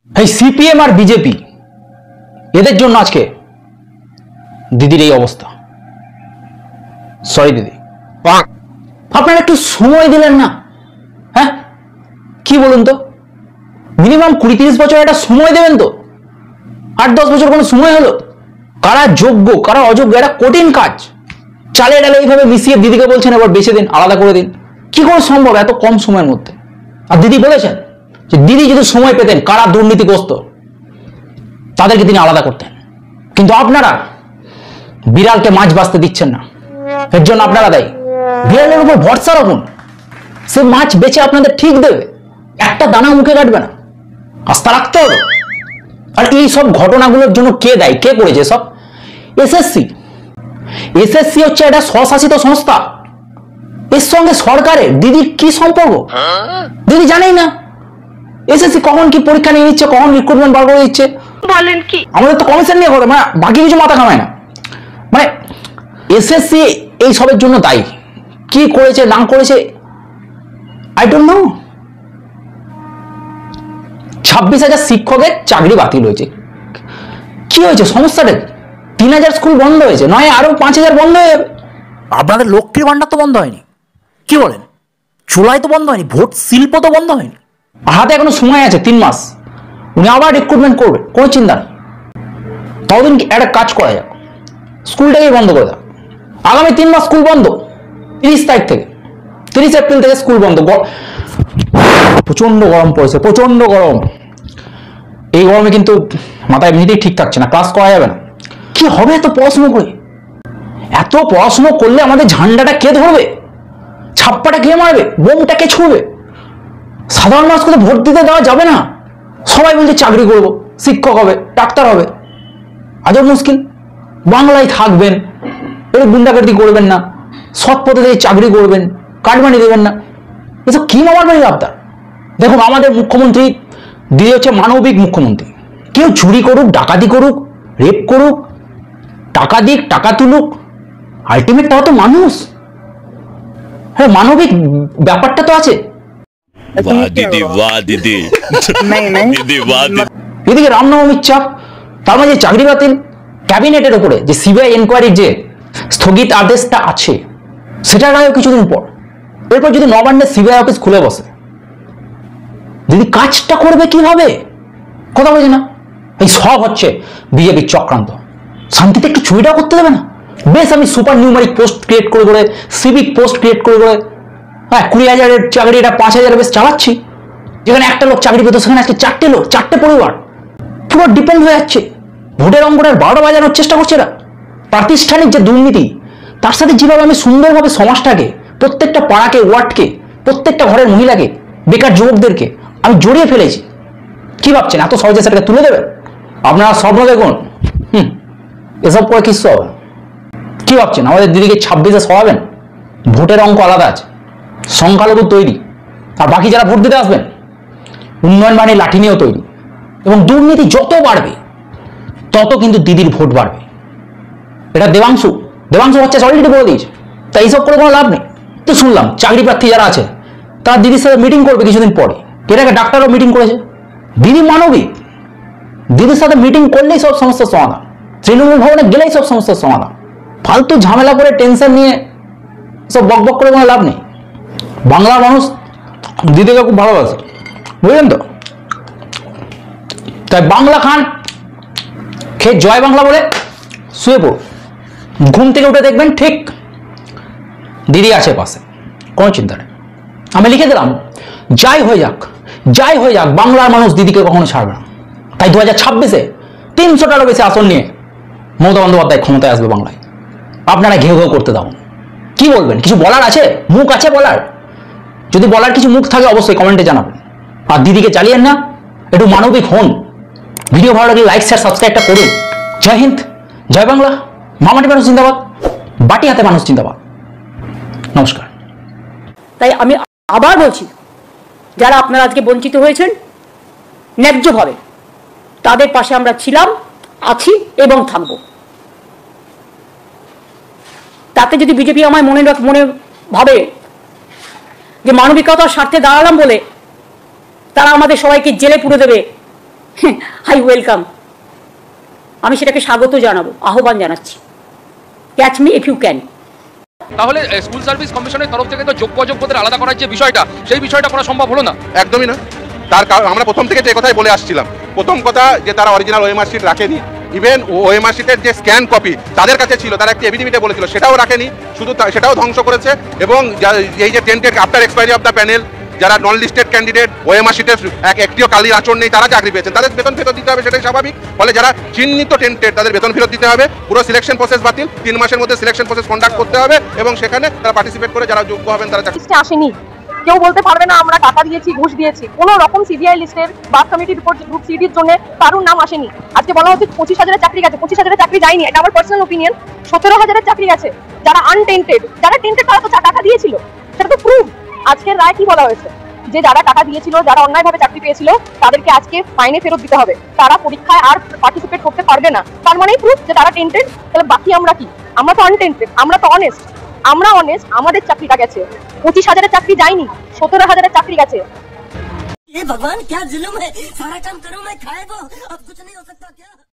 এই সিপিএম আর বিজেপি এদের জন্য আজকে দিদির এই অবস্থা। সরি দিদি, আপনারা একটু সময় দিলেন না? হ্যাঁ, কি বলুন তো, মিনিমাম 20-30 বছর একটা সময় দেবেন তো। 8-10 বছর কোনো সময় হলো? কারা যোগ্য কারা অযোগ্য, এটা কঠিন কাজ। চালে ডালে এইভাবে মিশিয়ে দিদিকে বলছেন এবার বেছে দিন, আলাদা করে দিন, কি করে সম্ভব এত কম সময়ের মধ্যে? আর দিদি বলেছেন যে দিদি যদি সময় পেতেন কারা দুর্নীতিগ্রস্ত তাদেরকে তিনি আলাদা করতেন, কিন্তু আপনারা বিড়ালকে মাছ বাঁচতে দিচ্ছেন না, এর জন্য আপনারা দায়ী। বিড়ালের উপর ভরসা রাখুন, সে মাছ বেচে আপনাদের ঠিক দেবে, একটা দানা মুখে কাটবে না, আস্থা রাখতে হবে। আর এই সব ঘটনাগুলোর জন্য কে দায়ী, কে করেছে সব? এসএসসি। এসএসসি হচ্ছে একটা স্বশাসিত সংস্থা, এর সঙ্গে সরকারের দিদির কি সম্পর্ক? দিদি জানেই না এসএসসি কখন কি পরীক্ষা নিয়ে নিচ্ছে, কখন রিক্রুটমেন্ট বার করে দিচ্ছে। বলেন কি, আমাদের তো কমিশন নিয়ে করে, মানে বাকি কিছু মাথা কামায় না। মানে এসএসসি এই সবের জন্য দায়ী, কি করেছে না করেছে আই ডোন্ট নো। 26,000 শিক্ষকের চাকরি বাতিল হয়েছে, কি হয়েছে সমস্যাটা? 3,000 স্কুল বন্ধ হয়েছে, নয় আরো 5,000 বন্ধ হয়ে যাবে। আপনাদের লক্ষ্মীর ভান্ডার তো বন্ধ হয়নি, কি বলেন? চুলাই তো বন্ধ হয়নি, ভোট শিল্প তো বন্ধ হয়নি। হাতে এখনো সময় আছে 3 মাস, উনি আবার রিক্রুটমেন্ট করবে, কোনো চিন্তা নেই। ততদিন একটা কাজ করা যাক, স্কুলটাকেই বন্ধ করে দাও। আগামী 3 মাস স্কুল বন্ধ, 30 তারিখ থেকে, 30 এপ্রিল থেকে স্কুল বন্ধ। প্রচন্ড গরম পড়েছে, প্রচন্ড গরম। এই গরমে কিন্তু মাথা এমনিতেই ঠিক থাকছে না, ক্লাস করা যাবে না। কি হবে এত পড়াশুনো করে? এত পড়াশুনো করলে আমাদের ঝান্ডাটা কে ধরবে, ছাপ্পাটা কে মারবে, বোমটা কে ছুঁড়বে? সাধারণ মানুষকে তো ভোট দিতে দেওয়া যাবে না। সবাই বলছে চাকরি করব, শিক্ষক হবে, ডাক্তার হবে, আজও মুশকিল। বাংলায় থাকবেন, এর গুন্ডাগার্দি করবেন না, সৎ পথে থেকে চাকরি করবেন, কাটমানি দেবেন না, এসব কি মামার বাড়ির আবদার? দেখুন আমাদের মুখ্যমন্ত্রী দিদি হচ্ছে মানবিক মুখ্যমন্ত্রী। কেউ চুরি করুক, ডাকাতি করুক, রেপ করুক, টাকা দিক, টাকা তুলুক, আলটিমেট তাও তো মানুষ। হ্যাঁ, মানবিক ব্যাপারটা তো আছে। এদিকে রামনবমীর চাপ, তার মাঝে চাকরি বাতিল, ক্যাবিনেটের উপরে যে সিবিআই এনকোয়ারির যে স্থগিত আদেশটা আছে সেটা রায় কিছুদিন পর, এরপর যদি নবান্নের সিবিআই অফিস খুলে বসে, দিদি কাজটা করবে কিভাবে? কথা বলছি না, এই সব হচ্ছে বিজেপির চক্রান্ত। শান্তিতে একটু চুরিটাও করতে দেবে না। বেশ, আমি সুপার নিউমারিক পোস্ট ক্রিয়েট করে করে, সিভিক পোস্ট ক্রিয়েট করে করে, হ্যাঁ 20,000-এর চাকরি এটা 5,000 বেশ চালাচ্ছি। যেখানে একটা লোক চাকরি পেত সেখানে আজকে 4টে লোক, 4টে পরিবার পুরো ডিপেন্ড হয়ে যাচ্ছে। ভোটের অঙ্কটার 12টা বাজানোর চেষ্টা করছে এরা। প্রাতিষ্ঠানিক যে দুর্নীতি, তার সাথে যেভাবে আমি সুন্দরভাবে সমাজটাকে, প্রত্যেকটা পাড়াকে, ওয়ার্ডকে, প্রত্যেকটা ঘরের মহিলাকে, বেকার যুবকদেরকে আমি জড়িয়ে ফেলেছি। কি ভাবছেন এত সহজে সেটাকে তুলে দেবে? আপনারা স্বপ্ন দেখুন, এসব করে কিছু হবে। কি ভাবছেন আমাদের দিদিকে 26-এ সরাবেন? ভোটের অঙ্ক আলাদা আছে, সংখ্যালঘু তৈরি, আর বাকি যারা ভোট দিতে আসবেন উন্নয়ন মানে লাঠি নিয়েও তৈরি। এবং দুর্নীতি যত বাড়বে তত কিন্তু দিদির ভোট বাড়বে। এটা দেবাংশু হচ্ছে অলরেডি বলে দিয়েছে, তাই এইসব করে কোনো লাভ নেই। তো শুনলাম চাকরি প্রার্থী যারা আছে তারা দিদির সাথে মিটিং করবে কিছুদিন পরে। এর আগে ডাক্তারও মিটিং করেছে। দিদি মানবিক, দিদির সাথে মিটিং করলেই সব সমস্যার সমাধান, তৃণমূল ভবনে গেলেই সব সমস্যার সমাধান। ফালতু ঝামেলা করে টেনশন নিয়ে সব বক বক করে কোনো লাভ নেই। বাংলার মানুষ দিদিকে খুব ভালোবাসে, বুঝলেন তো? তাই বাংলা খান খেয়ে জয় বাংলা বলে শুয়ে পড়ুন, ঘুম থেকে উঠে দেখবেন ঠিক দিদি আছে পাশে, কোনো চিন্তা নেই। আমি লিখে দিলাম, যাই হয়ে যাক, যাই হয়ে যাক, বাংলার মানুষ দিদিকে কখনো ছাড়বে না। তাই 2026-এ 300টারও বেশি আসন নিয়ে মমতা বন্দ্যোপাধ্যায় ক্ষমতায় আসবে বাংলায়। আপনারা ঘেউ ঘেউ করতে দাও। কি বলবেন? কিছু বলার আছে? মুখ আছে বলার? যদি বলার কিছু মুখ থাকে অবশ্যই কমেন্টে জানাবেন। আর দিদিকে চালিয়েন না, একটু মানবিক হন। ভিডিও ভালো লাগলে লাইক, শেয়ার, সাবস্ক্রাইবটা করুন। জয় হিন্দ, জয় বাংলা, মামাটি মানুষ জিন্দাবাদ, বাটি হাতে মানুষ জিন্দাবাদ। নমস্কার। তাই আমি আবার বলছি, যারা আপনারা আজকে বঞ্চিত হয়েছেন ন্যায্যভাবে, তাদের পাশে আমরা ছিলাম, আছি এবং থাকব। তাতে যদি বিজেপি আমায় মনে ভাবে যে মানবিকতার স্বার্থে দাঁড়ালাম বলে তারা আমাদের সবাইকে জেলে পুরে দেবে, আই ওয়েলকাম, আমি সেটাকে স্বাগত জানাবো, আহ্বান জানাচ্ছি। Catch me if you can. তাহলে স্কুল সার্ভিস কমিশনের তরফ থেকে তো যোগ্য অযোগ্যদের আলাদা করার যে বিষয়টা, সেই বিষয়টা করা সম্ভব হলো না। একদমই না। তার কারণ আমরা প্রথম থেকে যে কথাই বলে আসছিলাম, প্রথম কথা যে তারা অরিজিনাল ওএমআর শিট রাখেনি, ইভেন ওএমআর শিটের যে স্ক্যান কপি তাদের কাছে ছিল, তারা একটি এফিডেভিটে বলেছিল, সেটাও রাখেনি, শুধু সেটাও ধ্বংস করেছে। এবং এই যে tainted after expiry of the panel, যারা নন লিস্টেড ক্যান্ডিডেট ওএমআর শিটের একটিও কালির আচরণ নেই, তারা চাকরি পেয়েছেন, তাদের বেতন ফেরত দিতে হবে, সেটাই স্বাভাবিক। ফলে যারা চিহ্নিত টেন্টেড তাদের বেতন ফেরত দিতে হবে, পুরো সিলেকশন প্রসেস বাতিল, 3 মাসের মধ্যে সিলেকশন প্রসেস কন্ডাক্ট করতে হবে এবং সেখানে তারা পার্টিসিপেট করে যারা যোগ্য হবেন তারা চাকরি। আসেনি, কেউ বলতে পারবে না আমরা টাকা দিয়েছি, ঘুষ দিয়েছি। কোনো রকম সিবিআই লিস্টের বার্থ কমিটির রিপোর্ট গ্রুপ সিডির জন্য কারোর নাম আসেনি। আজকে বলা হচ্ছে 25,000 চাকরি গেছে, 25,000 চাকরি যায়নি, এটা আমার পার্সোনাল ওপিনিয়ন। 17,000 চাকরি গেছে। যারা আনটেন্টেড, যারা টেন্টেড তারা তো টাকা দিয়েছিল, সেটা তো প্রুফ। আজকের রায় কি বলা হয়েছে, যে যারা টাকা দিয়েছিল, যারা অন্যায়ভাবে চাকরি পেয়েছিল, তাদেরকে আজকে ফাইনে ফেরত দিতে হবে, তারা পরীক্ষায় আর পার্টিসিপেট করতে পারবে না। তার মানেই প্রুফ যে তারা টেন্টেড। তাহলে বাকি আমরা কি? আমরা তো আনটেন্টেড, আমরা তো অনেস্ট। আমরা অনেস্ট, আমাদের চাকরিটা গেছে। 25,000 চাকরি যায়নি, 17,000 চাকরি গেছে। ये भगवान क्या जुल्म है, सारा काम करूं मैं, खाए को अब कुछ नहीं हो सकता क्या।